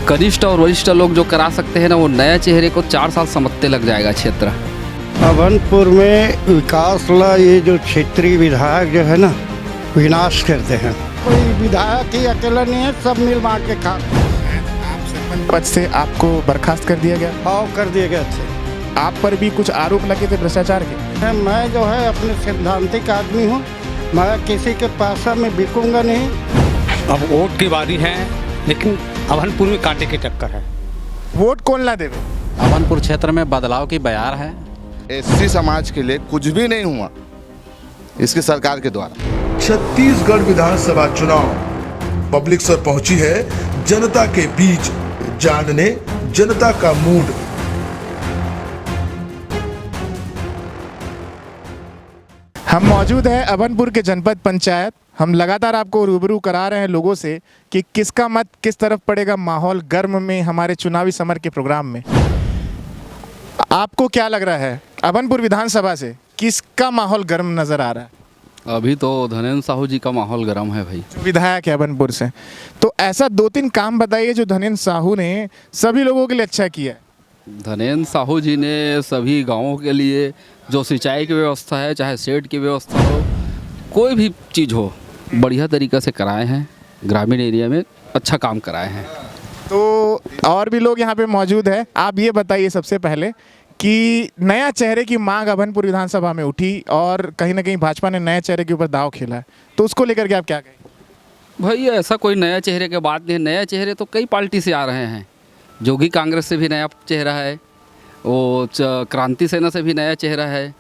कनिष्ठ और वरिष्ठ लोग जो करा सकते हैं ना, वो नए चेहरे को 4 साल समझते लग जाएगा क्षेत्र। अभनपुर में विकास ला ये जो क्षेत्रीय विधायक जो है ना, विनाश करते हैं। कोई विधायक ही अकेला नहीं है, सब मिल बांट के खा। आप सरपंच पद से आपको बर्खास्त कर दिया गया, भाव कर दिए गए थे। आप पर भी कुछ आरोप लगे थे भ्रष्टाचार के। मैं जो है अपने सैद्धांतिक आदमी हूँ, मैं किसी के पैसा में बिकूंगा नहीं। अब वोट की बारी है, लेकिन अभनपुर में कांटे की टक्कर है। वोट कौन ला देवे? अभनपुर क्षेत्र में बदलाव की बयार है। एससी समाज के लिए कुछ भी नहीं हुआ इसकी सरकार के द्वारा। छत्तीसगढ़ विधानसभा चुनाव पब्लिक सर पहुंची है जनता के बीच, जानने जनता का मूड। हम मौजूद हैं अभनपुर के जनपद पंचायत। हम लगातार आपको रूबरू करा रहे हैं लोगों से कि किसका मत किस तरफ पड़ेगा माहौल गर्म में हमारे चुनावी समर के प्रोग्राम में। आपको क्या लग रहा है अभनपुर विधानसभा से किसका माहौल गर्म नजर आ रहा है? अभी तो धनेन्द्र साहू जी का माहौल गर्म है भाई। विधायक है अभनपुर से, तो ऐसा 2-3 काम बताइए जो धनेन्द्र साहू ने सभी लोगों के लिए अच्छा किया है। धनेन्द्र साहू जी ने सभी गांवों के लिए जो सिंचाई की व्यवस्था है, चाहे शेड की व्यवस्था हो, कोई भी चीज़ हो, बढ़िया तरीक़े से कराए हैं। ग्रामीण एरिया में अच्छा काम कराए हैं। तो और भी लोग यहाँ पे मौजूद है। आप ये बताइए सबसे पहले कि नया चेहरे की मांग अभनपुर विधानसभा में उठी और कहीं ना कहीं भाजपा ने नए चेहरे के ऊपर दाव खेला है, तो उसको लेकर के आप क्या कहें? भाई ऐसा कोई नया चेहरे के बात नहीं है। नए चेहरे तो कई पार्टी से आ रहे हैं। जोगी कांग्रेस से भी नया चेहरा है, वो क्रांति सेना से भी नया चेहरा है,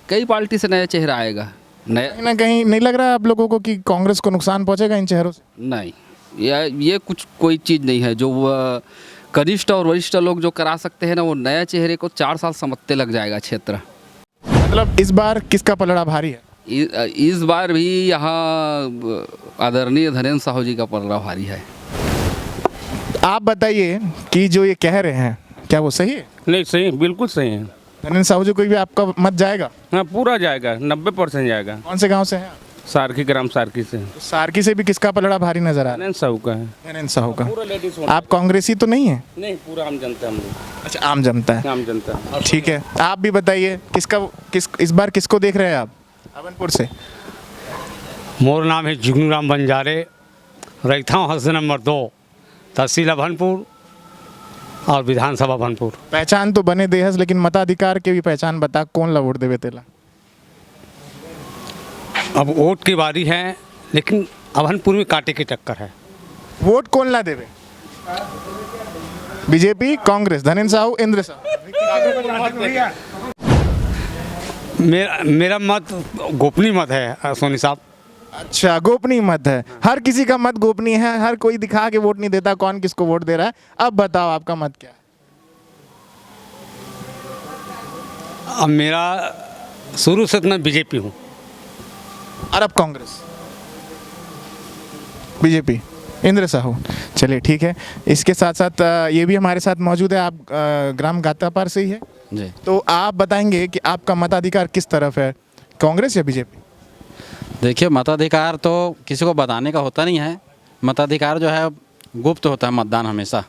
कई पार्टी से नया चेहरा आएगा। नया कहीं ना कहीं नहीं लग रहा है आप लोगों को कि कांग्रेस को नुकसान पहुंचेगा इन चेहरों से? नहीं, ये कुछ कोई चीज़ नहीं है। जो कनिष्ठ और वरिष्ठ लोग जो करा सकते हैं ना, वो नए चेहरे को 4 साल समझते लग जाएगा क्षेत्र। मतलब इस बार किसका पलड़ा भारी है? इस बार भी यहाँ आदरणीय धनेन्द्र साहू जी का पलड़ा भारी है। आप बताइए कि जो ये कह रहे हैं क्या वो सही है? नहीं, सही, बिल्कुल सही है। धनेन्द्र साहू जी कोई भी आपका मत जाएगा? हाँ, पूरा जाएगा, 90% जाएगा। कौन से गाँव से हैं? सारखी, ग्राम सारखी से। तो सारकी से भी किसका पलड़ा भारी नजर आ रहा है? धनेन्द्र साहू का है। धनेन्द्र साहू का। पूरा लेडीज। आप कांग्रेसी तो नहीं है? नहीं, पूरा आम जनता हम लोग। अच्छा, आम जनता है। आम जनता। ठीक है, आप भी बताइए इस बार किसको देख रहे हैं आप अभनपुर से? मोर नाम है जुगनू राम बंजारे, रैथा हसन नंबर 2, तहसील अभनपुर और विधानसभा अभनपुर। पहचान तो बने देहस, लेकिन मताधिकार के भी पहचान बता, कौन ला वोट देवे तेला? अब वोट की बारी है, लेकिन अभनपुर में कांटे की टक्कर है। वोट कौन ला देवे? बीजेपी, कांग्रेस, धनेन्द्र साहू, इंद्र साहू? मेरा मत गोपनीय मत है सोनी साहब। अच्छा, गोपनीय मत है। हर किसी का मत गोपनीय है, हर कोई दिखा के वोट नहीं देता कौन किसको वोट दे रहा है। अब बताओ आपका मत क्या है? अब मेरा शुरू से तो मैं बीजेपी हूँ। और अब कांग्रेस, बीजेपी, इंद्र साहू। चलिए ठीक है। इसके साथ साथ ये भी हमारे साथ मौजूद है। आप ग्राम गातापार से ही है जी। तो आप बताएंगे कि आपका मताधिकार किस तरफ है, कांग्रेस या बीजेपी? देखिए, मताधिकार तो किसी को बताने का होता नहीं है। मताधिकार जो है गुप्त होता है मतदान हमेशा।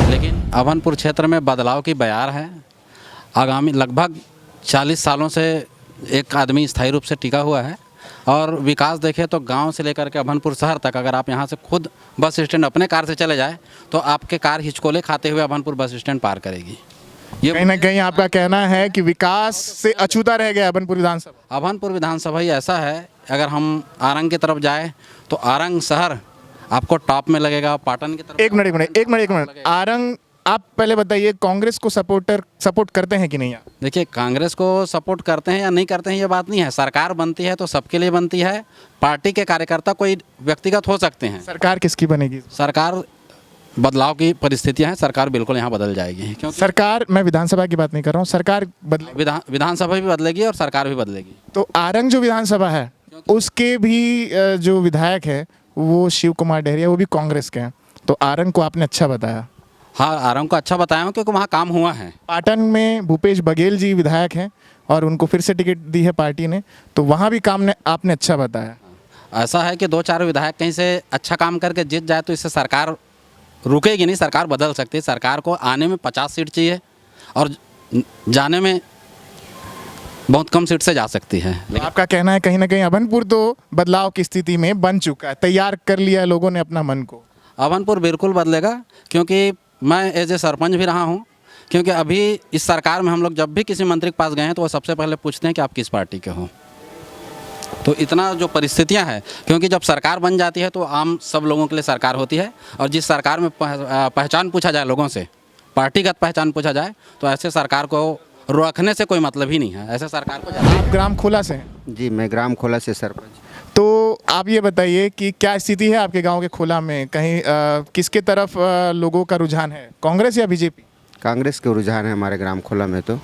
लेकिन अभनपुर क्षेत्र में बदलाव की बयार है। आगामी लगभग 40 सालों से एक आदमी स्थायी रूप से टिका हुआ है और विकास देखें तो गांव से लेकर के अभनपुर शहर तक, अगर आप यहां से खुद बस स्टैंड अपने कार से चले जाए तो आपके कार हिचकोले खाते हुए अभनपुर बस स्टैंड पार करेगी। ये कहीं ना कहीं आपका कहना है कि विकास से अछूता रह गया अभनपुर विधानसभा। अभनपुर विधानसभा ही ऐसा है, अगर हम आरंग की तरफ जाए तो आरंग शहर आपको टॉप में लगेगा। पाटन की तरफ एक मिनट आरंग, आप पहले बताइए कांग्रेस को सपोर्ट करते हैं कि नहीं आप? देखिए, कांग्रेस को सपोर्ट करते हैं या नहीं करते हैं ये बात नहीं है। सरकार बनती है तो सबके लिए बनती है। पार्टी के कार्यकर्ता कोई व्यक्तिगत हो सकते हैं। सरकार किसकी बनेगी? सरकार बदलाव की परिस्थितियां हैं। सरकार बिल्कुल यहाँ बदल जाएगी, क्योंकि सरकार, मैं विधानसभा की बात नहीं कर रहा हूँ, सरकार बदले। विधानसभा भी बदलेगी और सरकार भी बदलेगी। तो आरंग जो विधानसभा है उसके भी जो विधायक है वो शिव कुमार डहरिया, वो भी कांग्रेस के हैं। तो आरंग को आपने अच्छा बताया। हाँ, आरंग को अच्छा बताया हूँ क्योंकि वहाँ काम हुआ है। पाटन में भूपेश बघेल जी विधायक हैं और उनको फिर से टिकट दी है पार्टी ने, तो वहाँ भी काम ने आपने अच्छा बताया। ऐसा है कि 2-4 विधायक कहीं से अच्छा काम करके जीत जाए तो इससे सरकार रुकेगी नहीं, सरकार बदल सकती है। सरकार को आने में 50 सीट चाहिए और जाने में बहुत कम सीट से जा सकती है। तो आपका कहना है कहीं ना कहीं अभनपुर तो बदलाव की स्थिति में बन चुका है, तैयार कर लिया है लोगों ने अपना मन को। अभनपुर बिल्कुल बदलेगा, क्योंकि मैं एज ए सरपंच भी रहा हूँ। क्योंकि अभी इस सरकार में हम लोग जब भी किसी मंत्री के पास गए हैं तो वो सबसे पहले पूछते हैं कि आप किस पार्टी के हो। तो इतना जो परिस्थितियां हैं, क्योंकि जब सरकार बन जाती है तो आम सब लोगों के लिए सरकार होती है, और जिस सरकार में पहचान पूछा जाए लोगों से, पार्टीगत पहचान पूछा जाए, तो ऐसे सरकार को रखने से कोई मतलब ही नहीं है। ऐसे सरकार को आप ग्राम खोला से हैं? जी, मैं ग्राम खोला से सरपंच। तो आप ये बताइए कि क्या स्थिति है आपके गांव के खोला में? कहीं किसके तरफ लोगों का रुझान है, कांग्रेस या बीजेपी? कांग्रेस के रुझान है हमारे ग्राम खोला में। तो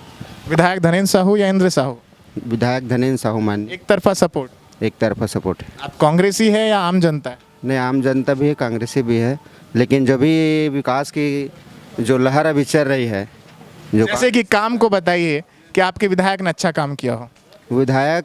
विधायक धनेन्द्र साहू या इंद्र साहू? विधायक धनेन्द्र साहू मान्य। एक तरफा सपोर्ट? एक तरफा सपोर्ट है। आप कांग्रेसी है या आम जनता है? नहीं, आम जनता भी है, कांग्रेसी भी है, लेकिन जो भी विकास की जो लहर अभी चल रही है, जो जैसे कि काम को बताइए कि आपके विधायक ने अच्छा काम किया हो। विधायक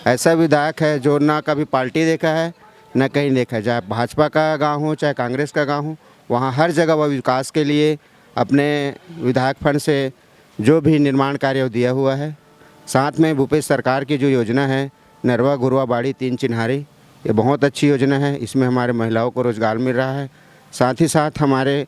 ऐसा विधायक है जो ना कभी पार्टी देखा है ना कहीं देखा है। चाहे भाजपा का गांव हो चाहे कांग्रेस का गांव हो, वहाँ हर जगह वह विकास के लिए अपने विधायक फंड से जो भी निर्माण कार्य दिया हुआ है। साथ में भूपेश सरकार की जो योजना है नरवा गुरवा बाड़ी 3 चिन्हारी, ये बहुत अच्छी योजना है। इसमें हमारे महिलाओं को रोज़गार मिल रहा है। साथ ही साथ हमारे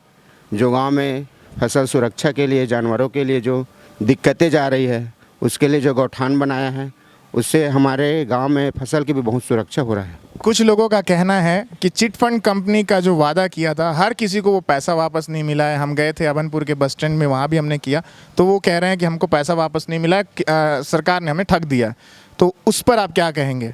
जो गांव में फसल सुरक्षा के लिए, जानवरों के लिए जो दिक्कतें जा रही है, उसके लिए जो गौठान बनाया है, उससे हमारे गांव में फसल की भी बहुत सुरक्षा हो रहा है। कुछ लोगों का कहना है कि चिट फंड कंपनी का जो वादा किया था, हर किसी को वो पैसा वापस नहीं मिला है। हम गए थे अभनपुर के बस स्टैंड में, वहाँ भी हमने किया, तो वो कह रहे हैं कि हमको पैसा वापस नहीं मिला है, सरकार ने हमें ठग दिया। तो उस पर आप क्या कहेंगे?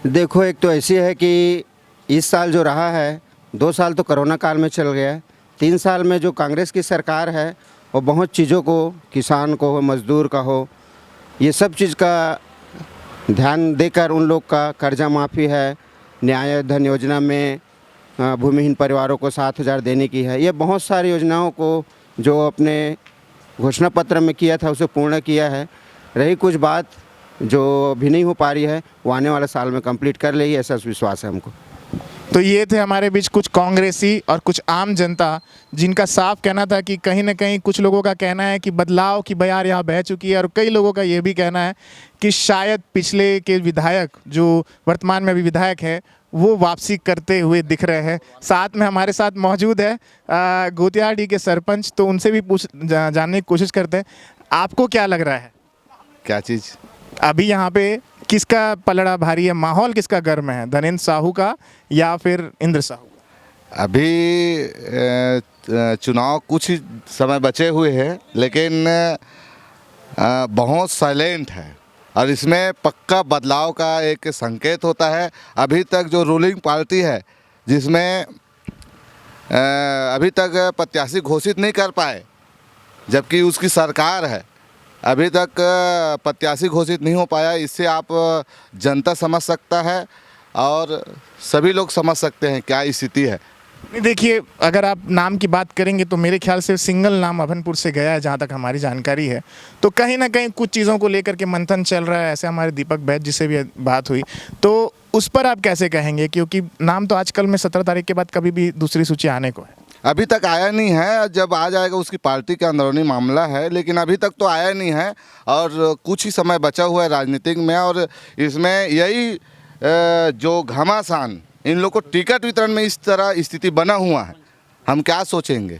देखो, एक तो ऐसी है कि इस साल जो रहा है, 2 साल तो कोरोना काल में चल गया, 3 साल में जो कांग्रेस की सरकार है वो बहुत चीज़ों को, किसान को हो, मजदूर का हो, ये सब चीज़ का ध्यान देकर उन लोग का कर्जा माफ़ी है, न्याय धन योजना में भूमिहीन परिवारों को 7,000 देने की है। ये बहुत सारी योजनाओं को जो अपने घोषणा पत्र में किया था उसे पूर्ण किया है। रही कुछ बात जो भी नहीं हो पा रही है, वो आने वाले साल में कंप्लीट कर लेगी, ऐसा विश्वास है हमको। तो ये थे हमारे बीच कुछ कांग्रेसी और कुछ आम जनता, जिनका साफ कहना था कि कहीं ना कहीं कुछ लोगों का कहना है कि बदलाव की बयार यहाँ बह चुकी है, और कई लोगों का ये भी कहना है कि शायद पिछले के विधायक जो वर्तमान में भी विधायक है वो वापसी करते हुए दिख रहे हैं। साथ में हमारे साथ मौजूद है गोतिहाड़ी के सरपंच, तो उनसे भी जानने की कोशिश करते हैं। आपको क्या लग रहा है, क्या चीज़ अभी यहाँ पे किसका पलड़ा भारी है, माहौल किसका गर्म है, धनेन्द्र साहू का या फिर इंद्र साहू? अभी चुनाव कुछ ही समय बचे हुए हैं, लेकिन बहुत साइलेंट है और इसमें पक्का बदलाव का एक संकेत होता है। अभी तक जो रूलिंग पार्टी है, जिसमें अभी तक प्रत्याशी घोषित नहीं कर पाए, जबकि उसकी सरकार है, अभी तक प्रत्याशी घोषित नहीं हो पाया। इससे आप जनता समझ सकता है और सभी लोग समझ सकते हैं क्या स्थिति है। नहीं, देखिए, अगर आप नाम की बात करेंगे तो मेरे ख्याल से सिंगल नाम अभनपुर से गया है, जहाँ तक हमारी जानकारी है। तो कहीं ना कहीं कुछ चीज़ों को लेकर के मंथन चल रहा है, ऐसे हमारे दीपक बैद जिससे भी बात हुई, तो उस पर आप कैसे कहेंगे? क्योंकि नाम तो आजकल में 17 तारीख के बाद कभी भी दूसरी सूची आने को है। अभी तक आया नहीं है, जब आ जाएगा उसकी पार्टी का अंदरूनी मामला है, लेकिन अभी तक तो आया नहीं है और कुछ ही समय बचा हुआ है राजनीतिक में। और इसमें यही जो घमासान इन लोग को टिकट वितरण में इस तरह स्थिति बना हुआ है, हम क्या सोचेंगे।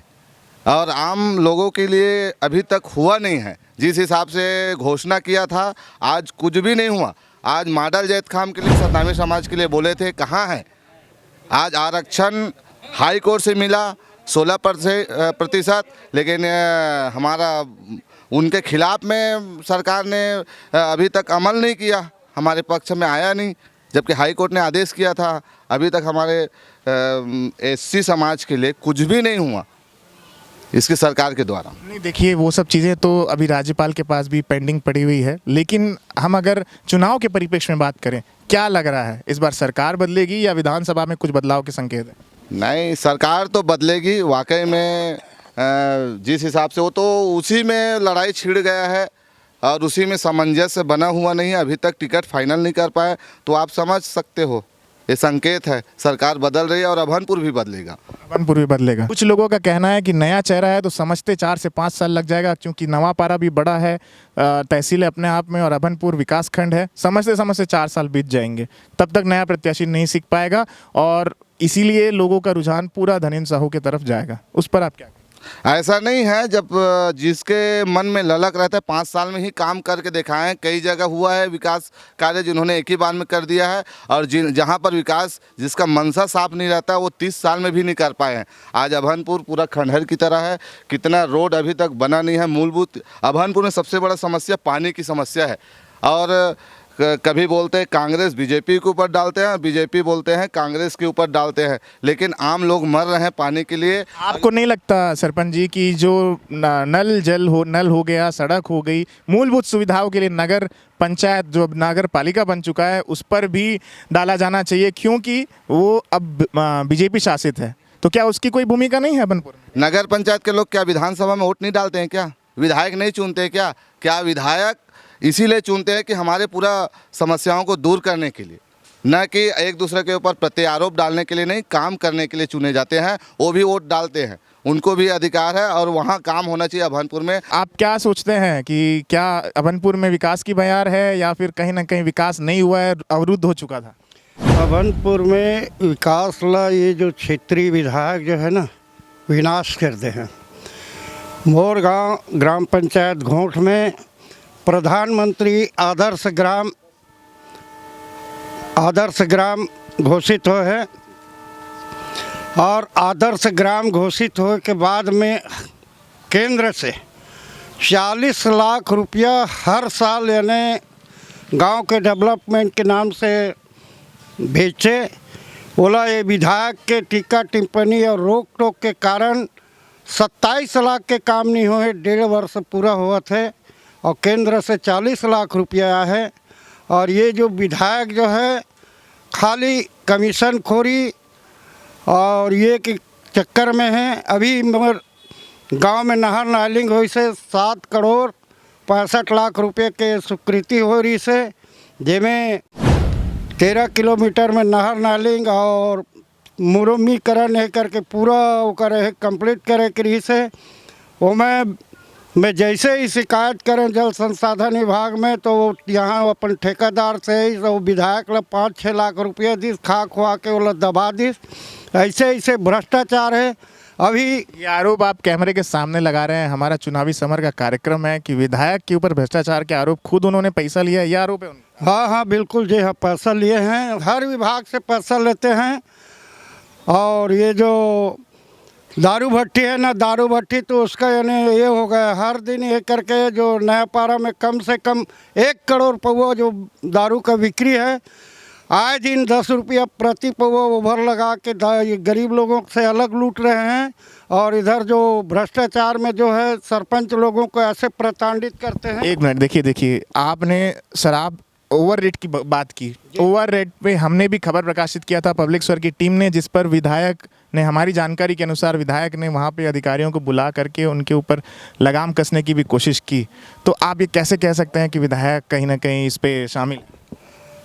और आम लोगों के लिए अभी तक हुआ नहीं है। जिस हिसाब से घोषणा किया था, आज कुछ भी नहीं हुआ। आज मॉडल जैत खाम के लिए, सतनामी समाज के लिए बोले थे, कहाँ है? आज आरक्षण हाई कोर्ट से मिला 16%, लेकिन हमारा उनके खिलाफ में सरकार ने अभी तक अमल नहीं किया, हमारे पक्ष में आया नहीं, जबकि हाई कोर्ट ने आदेश किया था। अभी तक हमारे एससी समाज के लिए कुछ भी नहीं हुआ इसकी सरकार के द्वारा। नहीं, देखिए, वो सब चीज़ें तो अभी राज्यपाल के पास भी पेंडिंग पड़ी हुई है, लेकिन हम अगर चुनाव के परिप्रेक्ष्य में बात करें, क्या लग रहा है इस बार सरकार बदलेगी या विधानसभा में कुछ बदलाव के संकेत है? नहीं, सरकार तो बदलेगी वाकई में। जिस हिसाब से वो तो उसी में लड़ाई छिड़ गया है और उसी में सामंजस्य बना हुआ नहीं है, अभी तक टिकट फाइनल नहीं कर पाए, तो आप समझ सकते हो ये संकेत है, सरकार बदल रही है और अभनपुर भी बदलेगा। अभनपुर भी बदलेगा। कुछ लोगों का कहना है कि नया चेहरा है तो समझते 4 से 5 साल लग जाएगा, क्योंकि नवापारा भी बड़ा है, तहसील है अपने आप में, और अभनपुर विकास खंड है। समझते समझते 4 साल बीत जाएंगे, तब तक नया प्रत्याशी नहीं सीख पाएगा और इसीलिए लोगों का रुझान पूरा धनेंद्र साहू की तरफ जाएगा। उस पर आप क्या कहें? ऐसा नहीं है, जब जिसके मन में ललक रहता है 5 साल में ही काम करके दिखाएं। कई जगह हुआ है विकास कार्य जिन्होंने एक ही बार में कर दिया है, और जहां पर विकास जिसका मनसा साफ नहीं रहता वो 30 साल में भी नहीं कर पाए हैं। आज अभनपुर पूरा खंडहर की तरह है, कितना रोड अभी तक बना नहीं है। मूलभूत अभनपुर में सबसे बड़ा समस्या पानी की समस्या है, और कभी बोलते हैं कांग्रेस बीजेपी के ऊपर डालते हैं, बीजेपी बोलते हैं कांग्रेस के ऊपर डालते हैं, लेकिन आम लोग मर रहे हैं पानी के लिए। आपको नहीं लगता सरपंच जी कि जो नल हो गया, सड़क हो गई, मूलभूत सुविधाओं के लिए नगर पंचायत जो नगर पालिका बन चुका है उस पर भी डाला जाना चाहिए, क्योंकि वो अब बीजेपी शासित है? तो क्या उसकी कोई भूमिका नहीं है अभनपुर में? नगर पंचायत के लोग क्या विधानसभा में वोट नहीं डालते हैं क्या? विधायक नहीं चुनते क्या? क्या विधायक इसीलिए चुनते हैं कि हमारे पूरा समस्याओं को दूर करने के लिए, न कि एक दूसरे के ऊपर प्रत्यारोप डालने के लिए नहीं, काम करने के लिए चुने जाते हैं। वो भी वोट डालते हैं, उनको भी अधिकार है और वहाँ काम होना चाहिए अभनपुर में। आप क्या सोचते हैं कि क्या अभनपुर में विकास की बयार है या फिर कहीं ना कहीं विकास नहीं हुआ है, अवरुद्ध हो चुका था? अभनपुर में विकास ला ये जो क्षेत्रीय विधायक जो है ना, विनाश करते हैं। मोर गांव ग्राम पंचायत घोंट में प्रधानमंत्री आदर्श ग्राम घोषित हो है, और आदर्श ग्राम घोषित होने के बाद में केंद्र से 40 लाख रुपया हर साल यानी गांव के डेवलपमेंट के नाम से भेजे। बोला ये विधायक के टीका टिप्पणी और रोक टोक के कारण 27 लाख के काम नहीं हुए, 1.5 वर्ष पूरा हुआ थे, और केंद्र से 40 लाख रुपया आया है। और ये जो विधायक जो है खाली कमीशन खोरी और ये के चक्कर में है। अभी मगर गांव में नहर नालिंग हुई से 7 करोड़ 65 लाख रुपए के स्वीकृति हो रही से, जिसमें 13 किलोमीटर में नहर नालिंग और मुरम्मीकरण है करके पूरा वो करे कंप्लीट करे करी से। वो मैं जैसे ही शिकायत करें जल संसाधन विभाग में, तो वो यहाँ अपन ठेकेदार से ही वो विधायक ला 5-6 लाख रुपया दिस खा खुआ के वो दबा दिस। ऐसे भ्रष्टाचार है। अभी ये आरोप आप कैमरे के सामने लगा रहे हैं, हमारा चुनावी समर का कार्यक्रम है, कि विधायक के ऊपर भ्रष्टाचार के आरोप, खुद उन्होंने पैसा लिया, ये आरोप है उनका? हाँ बिल्कुल जी, हाँ पैसा लिए हैं, हर विभाग से पैसा लेते हैं। और ये जो दारू भट्टी है ना, दारू भट्टी तो उसका यानी ये हो गया, हर दिन ये करके जो नयापारा में कम से कम 1 करोड़ पौवा जो दारू का बिक्री है, आए दिन 10 रुपया प्रति पौवा ओवर लगा के ये गरीब लोगों से अलग लूट रहे हैं। और इधर जो भ्रष्टाचार में जो है सरपंच लोगों को ऐसे प्रताड़ित करते हैं। एक मिनट, देखिए आपने शराब ओवर रेट की बात की। ओवर रेट पे हमने भी खबर प्रकाशित किया था पब्लिक स्वर की टीम ने, जिस पर विधायक ने, हमारी जानकारी के अनुसार विधायक ने वहाँ पे अधिकारियों को बुला करके उनके ऊपर लगाम कसने की भी कोशिश की। तो आप ये कैसे कह सकते हैं कि विधायक कहीं ना कहीं इस पे शामिल?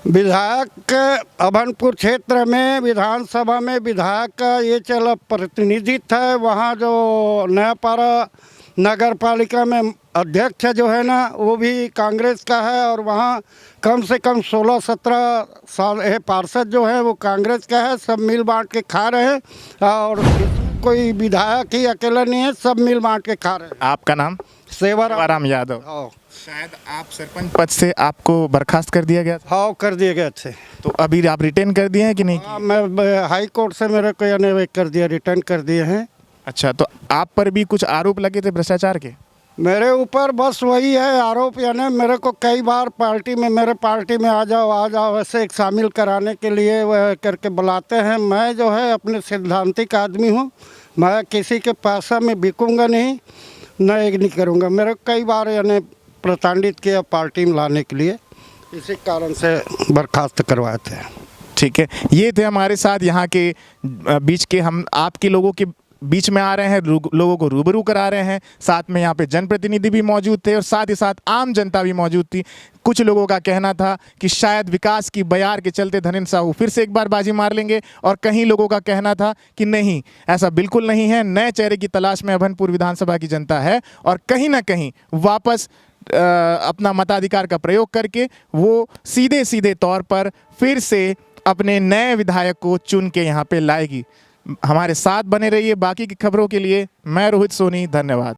विधायक अभनपुर क्षेत्र में विधानसभा में विधायक का ये चला प्रतिनिधित्व है। वहाँ जो नयापारा नगर पालिका में अध्यक्ष जो है ना, वो भी कांग्रेस का है, और वहाँ कम से कम 16-17 साल है पार्षद जो है वो कांग्रेस का है। सब मिल बांट के खा रहे हैं, और कोई विधायक ही अकेला नहीं है, सब मिल बांट के खा रहे हैं। आपका नाम? सेवाराम यादव। शायद आप सरपंच पद से आपको बर्खास्त कर दिया गया था? हाँ, कर दिए गए थे। तो अभी आप रिटर्न कर दिए हैं कि नहीं? हाँ, मैं हाई कोर्ट से मेरे को यानी कर दिया, रिटर्न कर दिए हैं। अच्छा, तो आप पर भी कुछ आरोप लगे थे भ्रष्टाचार के? मेरे ऊपर बस वही है आरोप, यानी मेरे को कई बार मेरे पार्टी में आ जाओ ऐसे एक शामिल कराने के लिए वह करके बुलाते हैं। मैं जो है अपने सिद्धांतिक आदमी हूँ, मैं किसी के पैसा में बिकूँगा नहीं, न एक नहीं करूँगा। मेरे कई बार यानी प्रताड़ित किया पार्टी में लाने के लिए, इसी कारण से बर्खास्त करवाए थे। ठीक है, ये थे हमारे साथ यहाँ के बीच के हम आपके लोगों के बीच में आ रहे हैं, लोगों को रूबरू करा रहे हैं। साथ में यहाँ पे जनप्रतिनिधि भी मौजूद थे और साथ ही साथ आम जनता भी मौजूद थी। कुछ लोगों का कहना था कि शायद विकास की बयार के चलते धनेंद्र साहू फिर से एक बार बाजी मार लेंगे, और कहीं लोगों का कहना था कि नहीं, ऐसा बिल्कुल नहीं है। नए चेहरे की तलाश में अभनपुर विधानसभा की जनता है और कहीं ना कहीं वापस अपना मताधिकार का प्रयोग करके वो सीधे सीधे तौर पर फिर से अपने नए विधायक को चुन के यहाँ पे लाएगी। हमारे साथ बने रहिए बाकी की खबरों के लिए। मैं रोहित सोनी, धन्यवाद।